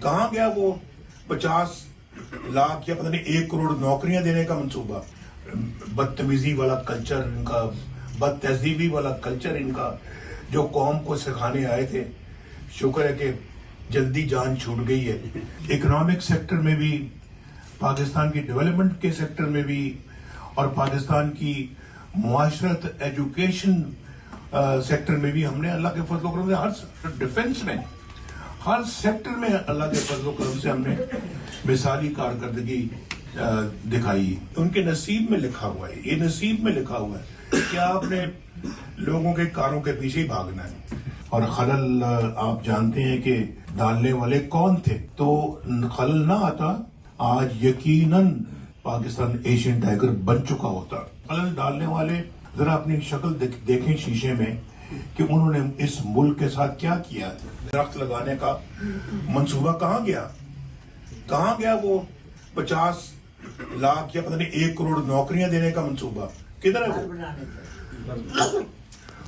کہاں گیا وہ 50 لاکھ یا پتہ نہیں 1 کروڑ نوکریاں دینے کا منصوبہ؟ بدتمیزی والا کلچر ان کا، بد تہذیبی والا کلچر ان کا، جو قوم کو سکھانے آئے تھے، شکر ہے کہ جلدی جان چھوٹ گئی ہے۔ اکنامک سیکٹر میں بھی، پاکستان کی ڈیولپمنٹ کے سیکٹر میں بھی، اور پاکستان کی معاشرت ایجوکیشن سیکٹر میں بھی ہم نے اللہ کے فضل و کرم سے ہر ڈیفنس میں ہر سیکٹر میں اللہ کے فضل و کرم سے ہم نے مثالی کارکردگی دکھائی۔ ان کے نصیب میں لکھا ہوا ہے، یہ نصیب میں لکھا ہوا ہے کہ آپ نے لوگوں کے کاروں کے پیچھے ہی بھاگنا ہے۔ اور خلل آپ جانتے ہیں کہ ڈالنے والے کون تھے، تو خلل نہ آتا آج یقیناً پاکستان ایشین ٹائگر بن چکا ہوتا۔ خلل ڈالنے والے ذرا اپنی شکل دیکھیں شیشے میں کہ انہوں نے اس ملک کے ساتھ کیا کیا۔ درخت لگانے کا منصوبہ کہاں گیا وہ 50 لاکھ یا پتہ نہیں 1 کروڑ نوکریاں دینے کا منصوبہ؟ کدھر ہے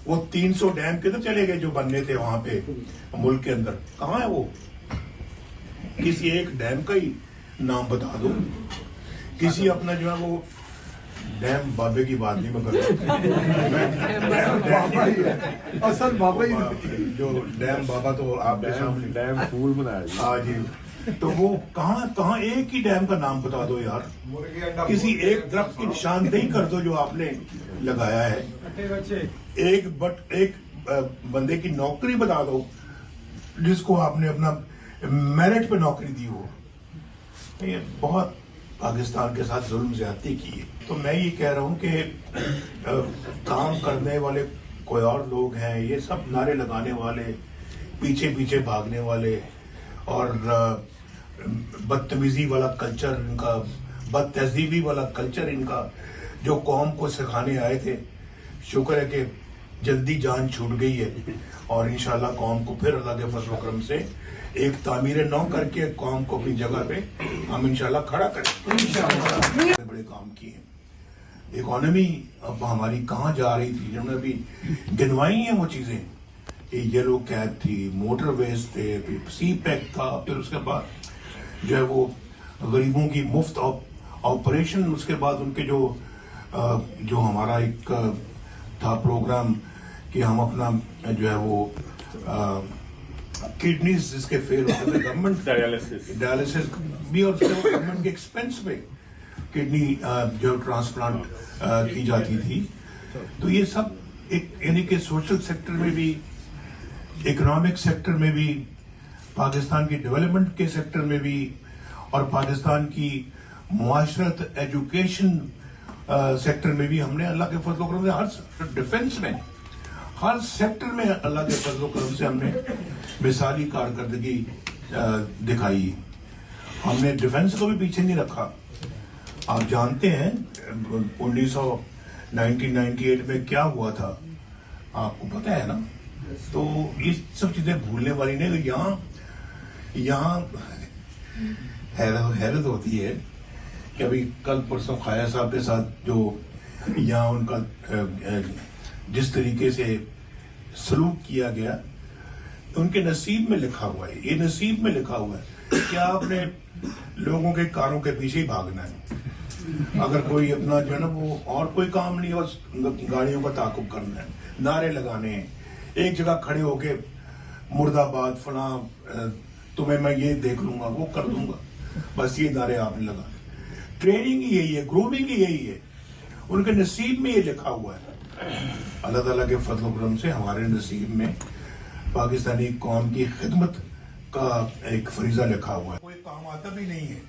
وہ 300 ڈیم کدھر چلے گئے جو بننے تھے وہاں پہ ملک کے اندر؟ کہاں ہے وہ؟ کسی ایک ڈیم کا ہی نام بتا دو، کسی اپنا جو ہے وہ ڈیم بابے کی بات نہیں اصل بابا ہی جو ڈیم بابا تو آپ کے سامنے ڈیم پھول بنایا جی۔ ہاں جی، تو وہ کہاں ایک ہی ڈیم کا نام بتا دو یار، کسی ایک درخت کی نشاندہی کر دو جو آپ نے لگایا ہے، ایک بندے کی نوکری بتا دو جس کو آپ نے اپنا میرٹ پہ نوکری دی ہو۔ یہ بہت پاکستان کے ساتھ ظلم زیادتی کی ہے۔ تو میں یہ کہہ رہا ہوں کہ کام کرنے والے کوئی اور لوگ ہیں، یہ سب نعرے لگانے والے، پیچھے بھاگنے والے، اور بدتمیزی والا کلچر ان کا، بد تہذیبی والا کلچر ان کا، جو قوم کو سکھانے آئے تھے، شکر ہے کہ جلدی جان چھوٹ گئی ہے، اور انشاءاللہ قوم کو پھر اللہ کے فضل و کرم سے ایک تعمیر نو کر کے قوم کو اپنی جگہ پہ ہم انشاءاللہ کھڑا کریں۔ بڑے کام کیے ہیں۔ اکانومی اب ہماری کہاں جا رہی تھی، جنہوں نے ابھی گنوائی ہیں وہ چیزیں، یلو کیب تھی، موٹر ویز تھے، سی پیک تھا، پھر اس کے بعد جو ہے وہ غریبوں کی مفت آپریشن، اس کے بعد ان کے جو ہمارا ایک تھا پروگرام کہ ہم اپنا جو ہے وہ کڈنیز جس کے فیل ہوتے تھے، گورنمنٹ ڈائلسس بھی، اور گورنمنٹ کے ایکسپینس پہ کڈنی جو ٹرانسپلانٹ کی جاتی تھی۔ تو یہ سب ایک یعنی کہ سوشل سیکٹر میں بھی، اکنامک سیکٹر میں بھی، پاکستان کی ڈیولپمنٹ کے سیکٹر میں بھی، اور پاکستان کی معاشرت ایجوکیشن سیکٹر میں بھی ہم نے اللہ کے فضل و کرم سے ہر ڈیفنس میں ہر سیکٹر میں اللہ کے فضل و کرم سے ہم نے مثالی کارکردگی دکھائی۔ ہم نے ڈیفنس کو بھی پیچھے نہیں رکھا۔ آپ جانتے ہیں 1998 میں کیا ہوا تھا، آپ کو پتہ ہے نا؟ تو یہ سب چیزیں بھولنے والی نہیں۔ یہاں حیرت ہوتی ہے کہ ابھی کل پرسوں خایا صاحب کے ساتھ جو یہاں ان کا جس طریقے سے سلوک کیا گیا، ان کے نصیب میں لکھا ہوا ہے، یہ نصیب میں لکھا ہوا ہے کہ آپ نے لوگوں کے کاروں کے پیچھے ہی بھاگنا ہے۔ اگر کوئی اپنا جو ہے نا وہ اور کوئی کام نہیں ہے، بس گاڑیوں کا تعاقب کرنا ہے، نعرے لگانے ہیں، ایک جگہ کھڑے ہو کے مرد آباد فلاں تمہیں میں یہ دیکھ لوں گا، وہ کر دوں گا، بس یہ نعرے آپ نے لگا۔ ٹریننگ ہی یہی ہے، گرومنگ ہی یہی ہے، ان کے نصیب میں یہ لکھا ہوا ہے۔ اللہ تعالیٰ کے فضل و کرم سے ہمارے نصیب میں پاکستانی قوم کی خدمت کا ایک فریضہ لکھا ہوا ہے۔ کوئی کام آتا بھی نہیں ہے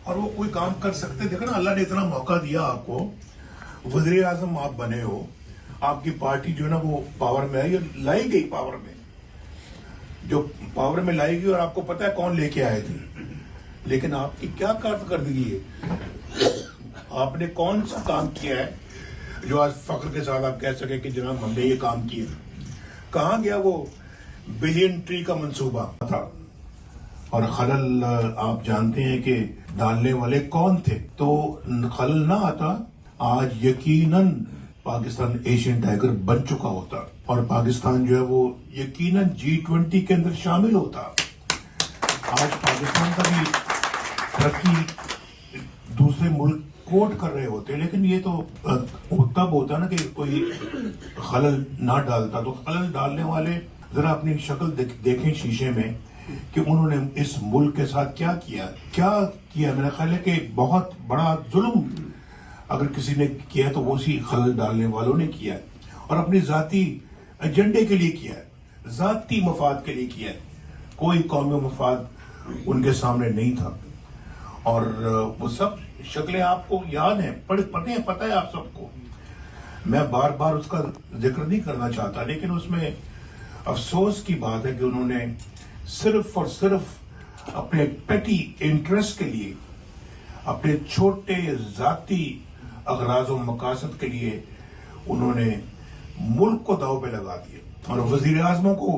اور وہ کوئی کام کر سکتے۔ دیکھو نا، اللہ نے اتنا موقع دیا آپ کو، وزیر اعظم آپ بنے ہو، آپ کی پارٹی جو ہے نا وہ پاور میں آئی، لائی گئی پاور میں، جو پاور میں لائی گئی، اور آپ کو پتہ ہے کون لے کے آئے تھے، لیکن آپ کی کیا کارکردگی ہے؟ آپ نے کون سا کام کیا ہے جو آج فخر کے ساتھ آپ کہہ سکے کہ جناب ہم نے یہ کام کیا؟ کہاں گیا وہ بلین ٹری کا منصوبہ تھا؟ اور خلل آپ جانتے ہیں کہ ڈالنے والے کون تھے، تو خلل نہ آتا آج یقیناً پاکستان ایشین ٹائگر بن چکا ہوتا، اور پاکستان جو ہے وہ یقیناً G20 کے اندر شامل ہوتا۔ آج پاکستان کا بھی ترقی دوسرے ملک کوٹ کر رہے ہوتے ہیں، لیکن یہ تو تب ہوتا نا کہ کوئی خلل نہ ڈالتا. تو خلل ڈالنے والے ذرا اپنی شکل دیکھیں شیشے میں کہ انہوں نے اس ملک کے ساتھ کیا کیا. میرا خیال ہے کہ بہت بڑا ظلم اگر کسی نے کیا ہے تو وہ اسی خلل ڈالنے والوں نے کیا ہے، اور اپنی ذاتی ایجنڈے کے لیے کیا ہے، ذاتی مفاد کے لیے کیا ہے. کوئی قومی مفاد ان کے سامنے نہیں تھا. اور وہ سب شکلیں آپ کو یاد ہیں، پتہ ہے آپ سب کو. میں بار بار اس کا ذکر نہیں کرنا چاہتا، لیکن اس میں افسوس کی بات ہے کہ انہوں نے صرف اور صرف اپنے پیٹی انٹرسٹ کے لیے، اپنے چھوٹے ذاتی اغراض و مقاصد کے لیے انہوں نے ملک کو داؤ پہ لگا دیا اور وزیر اعظموں کو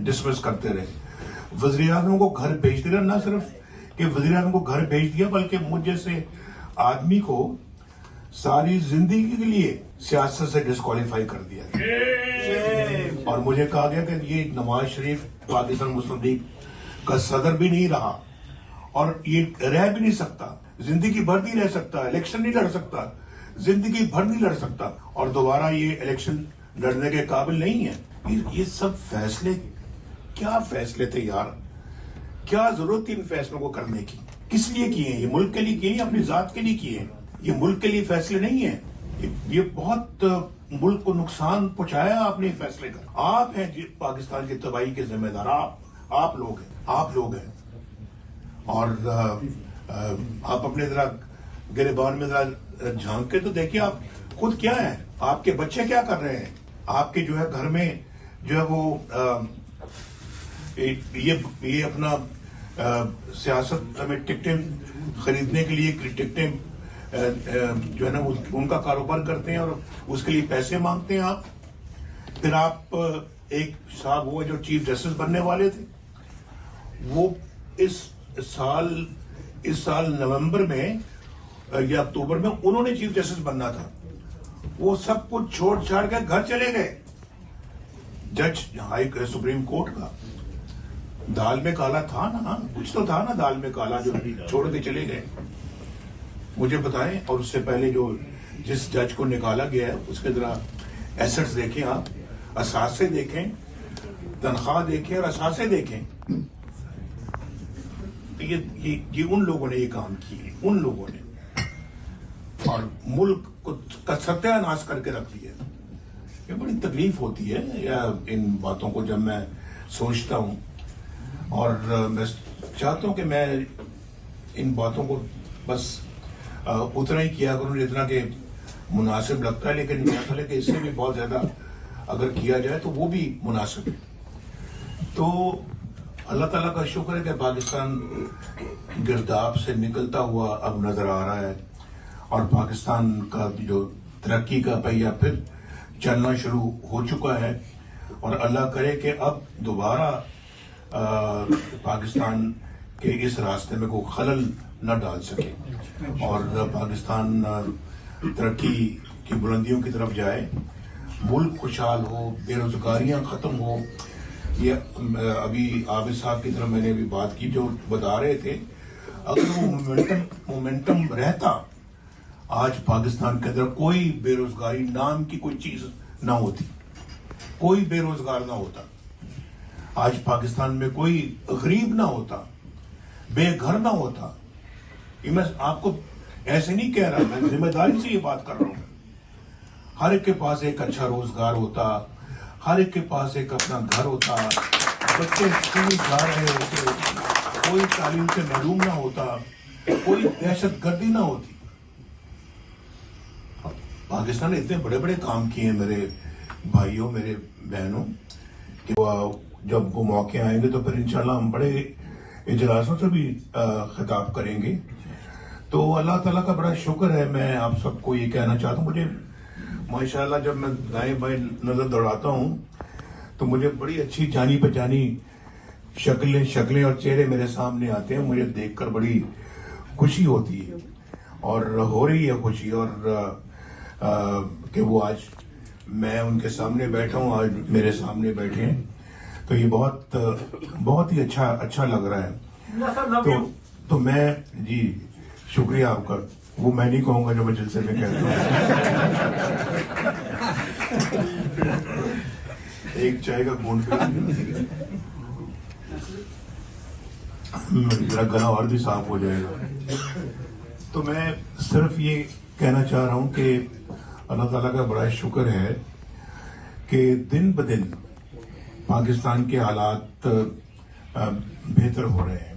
ڈسمس کرتے رہے. وزیر اعظم کو گھر بھیجتے رہے، نہ صرف کہ وزیر اعظم کو گھر بھیج دیا بلکہ مجھ جیسے آدمی کو ساری زندگی کے لیے سیاست سے ڈسکوالیفائی کر دیا. اور مجھے کہا گیا کہ یہ نواز شریف پاکستان مسلم لیگ کا صدر بھی نہیں رہا اور یہ رہ بھی نہیں سکتا، زندگی بھر نہیں رہ سکتا، الیکشن نہیں لڑ سکتا، زندگی بھر نہیں لڑ سکتا، اور دوبارہ یہ الیکشن لڑنے کے قابل نہیں ہے. یہ سب فیصلے کیا فیصلے تھے یار؟ کیا ضرورت تھی ان فیصلوں کو کرنے کی؟ کس لیے کیے ہیں؟ یہ ملک کے لیے کیے ہیں یا اپنی ذات کے لیے کیے ہیں؟ یہ ملک کے لیے فیصلے نہیں ہیں. یہ بہت ملک کو نقصان پہنچایا آپ نے فیصلے کا. آپ ہیں پاکستان کی تباہی کے ذمہ دار، آپ لوگ ہیں. اور آپ اپنے ذرا گریبان میں ذرا جھانک کے تو دیکھیے آپ خود کیا ہیں، آپ کے بچے کیا کر رہے ہیں. آپ کے جو ہے گھر میں جو ہے وہ یہ اپنا سیاست میں ٹکٹیں خریدنے کے لیے ٹکٹیں جو ہے نا ان کا کاروبار کرتے ہیں اور اس کے لیے پیسے مانگتے ہیں آپ. پھر آپ ایک صاحب ہوئے جو چیف جسٹس بننے والے تھے، وہ اس سال نومبر میں یا اکتوبر میں انہوں نے چیف جسٹس بننا تھا. وہ سب کچھ چھوڑ چھاڑ کے گھر چلے گئے. جج سپریم کورٹ کا دال میں کالا تھا نا، کچھ تو تھا نا دال میں کالا جو چھوڑ کے چلے گئے. مجھے بتائیں، اور اس سے پہلے جو جس جج کو نکالا گیا ہے اس کے ذرا ایسٹس دیکھیں، آپ اثاثے دیکھیں، تنخواہ دیکھیں اور اثاثے دیکھیں. یہ ان لوگوں نے یہ کام کیے، ان لوگوں نے، اور ملک کو ستیہ ناش کر کے رکھ دیا. یہ بڑی تکلیف ہوتی ہے یا ان باتوں کو جب میں سوچتا ہوں، اور میں چاہتا ہوں کہ میں ان باتوں کو بس اتنا ہی کیا کروں جتنا کہ مناسب لگتا ہے، لیکن میرا خیال ہے کہ اس سے بھی بہت زیادہ اگر کیا جائے تو وہ بھی مناسب ہے. تو اللہ تعالیٰ کا شکر ہے کہ پاکستان گرداب سے نکلتا ہوا اب نظر آ رہا ہے، اور پاکستان کا جو ترقی کا پہیہ پھر چلنا شروع ہو چکا ہے. اور اللہ کرے کہ اب دوبارہ پاکستان کے اس راستے میں کوئی خلل نہ ڈال سکے اور پاکستان ترقی کی بلندیوں کی طرف جائے، ملک خوشحال ہو، بے روزگاریاں ختم ہو. یہ ابھی عابد صاحب کی طرف میں نے ابھی بات کی جو بتا رہے تھے، اگر وہ مومنٹم رہتا، آج پاکستان کے اندر کوئی بے روزگاری نام کی کوئی چیز نہ ہوتی، کوئی بے روزگار نہ ہوتا. آج پاکستان میں کوئی غریب نہ ہوتا، بے گھر نہ ہوتا. یہ میں آپ کو ایسے نہیں کہہ رہا، میں ذمہ داری سے یہ بات کر رہا ہوں. ہر ایک کے پاس ایک اچھا روزگار ہوتا، ہر ایک کے پاس ایک اپنا گھر ہوتا، بچے اسکول جا رہے ہوتے، کوئی تعلیم سے محروم نہ ہوتا، کوئی دہشت گردی نہ ہوتی. پاکستان نے اتنے بڑے بڑے کام کیے ہیں میرے بھائیوں، میرے بہنوں، کہ جب وہ موقع آئیں گے تو پھر انشاءاللہ ہم بڑے اجلاسوں سے بھی خطاب کریں گے. تو اللہ تعالیٰ کا بڑا شکر ہے. میں آپ سب کو یہ کہنا چاہتا ہوں، مجھے ماشاءاللہ جب میں دائیں بائیں نظر دوڑاتا ہوں تو مجھے بڑی اچھی جانی پہچانی شکلیں اور چہرے میرے سامنے آتے ہیں. مجھے دیکھ کر بڑی خوشی ہوتی ہے اور ہو رہی ہے خوشی، اور کہ وہ آج میں ان کے سامنے بیٹھا ہوں، آج میرے سامنے بیٹھے ہیں. تو یہ بہت ہی اچھا لگ رہا ہے. تو میں جی شکریہ آپ کا. وہ میں نہیں کہوں گا جو میں جلسے میں کہتا ہوں. ایک چائے کا گھونٹ میرا گلا اور بھی صاف ہو جائے گا. تو میں صرف یہ کہنا چاہ رہا ہوں کہ اللہ تعالیٰ کا بڑا شکر ہے کہ دن بدن پاکستان کے حالات بہتر ہو رہے ہیں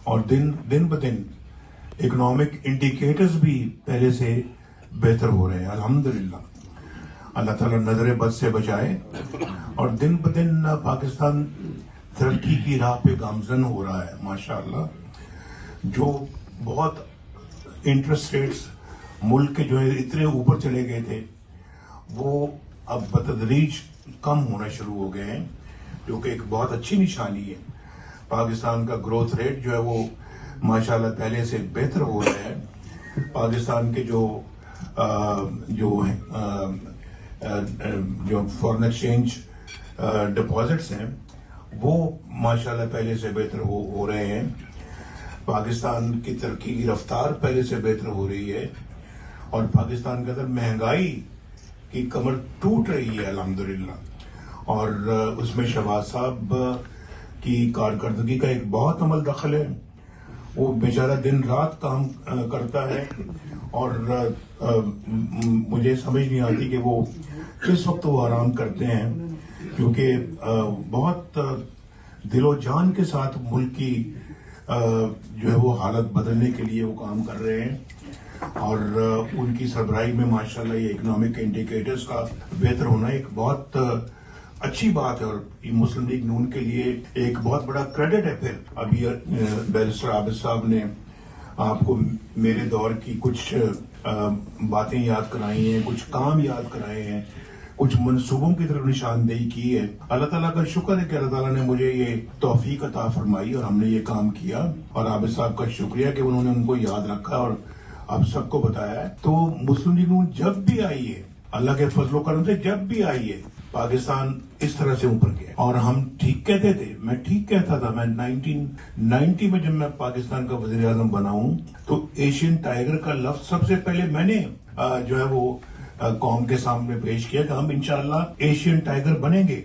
اور دن بدن اکنامک انڈیکیٹرز بھی پہلے سے بہتر ہو رہے ہیں. الحمدللہ اللہ تعالیٰ نظر بد سے بچائے اور دن بدن پاکستان ترقی کی راہ پہ گامزن ہو رہا ہے ماشاءاللہ. جو بہت انٹرسٹ ریٹس ملک کے جو ہے اتنے اوپر چلے گئے تھے وہ اب بتدریج کم ہونا شروع ہو گئے ہیں جو کہ ایک بہت اچھی نشانی ہے. پاکستان کا گروتھ ریٹ جو ہے وہ ماشاءاللہ پہلے سے بہتر ہو رہا ہے. پاکستان کے جو فورن ایکسچینج ڈپازٹس ہیں وہ ماشاءاللہ پہلے سے بہتر ہو رہے ہیں. پاکستان کی ترقی کی رفتار پہلے سے بہتر ہو رہی ہے اور پاکستان کے اندر مہنگائی کی کمر ٹوٹ رہی ہے الحمدللہ. اور اس میں شہباز صاحب کی کارکردگی کا ایک بہت عمل دخل ہے. وہ بیچارہ دن رات کام کرتا ہے اور مجھے سمجھ نہیں آتی کہ وہ کس وقت وہ آرام کرتے ہیں کیونکہ بہت دل و جان کے ساتھ ملک کی جو ہے وہ حالت بدلنے کے لیے وہ کام کر رہے ہیں. اور ان کی سربراہی میں ماشاءاللہ یہ اکنامک انڈیکیٹرز کا بہتر ہونا ایک بہت اچھی بات ہے اور یہ مسلم لیگ نون کے لیے ایک بہت بڑا کریڈٹ ہے. پھر ابھی بیرسٹر عابد صاحب نے آپ کو میرے دور کی کچھ باتیں یاد کرائی ہیں, کچھ کام یاد کرائے ہیں, کچھ منصوبوں کی طرف نشاندہی کی ہے. اللہ تعالیٰ کا شکر ہے کہ اللہ تعالیٰ نے مجھے یہ توفیق عطا فرمائی اور ہم نے یہ کام کیا. اور عابد صاحب کا شکریہ کہ انہوں نے ان کو یاد رکھا اور آپ سب کو بتایا ہے. تو مسلم لیگ نون جب بھی آئی ہے اللہ کے فضل و کرم سے جب بھی آئی ہے پاکستان اس طرح سے اوپر گیا. اور ہم ٹھیک کہتے تھے, میں ٹھیک کہتا تھا. میں 1990 میں جب میں پاکستان کا وزیر اعظم بنا ہوں تو ایشین ٹائیگر کا لفظ سب سے پہلے میں نے جو ہے وہ قوم کے سامنے پیش کیا کہ ہم انشاءاللہ ایشین ٹائیگر بنیں گے.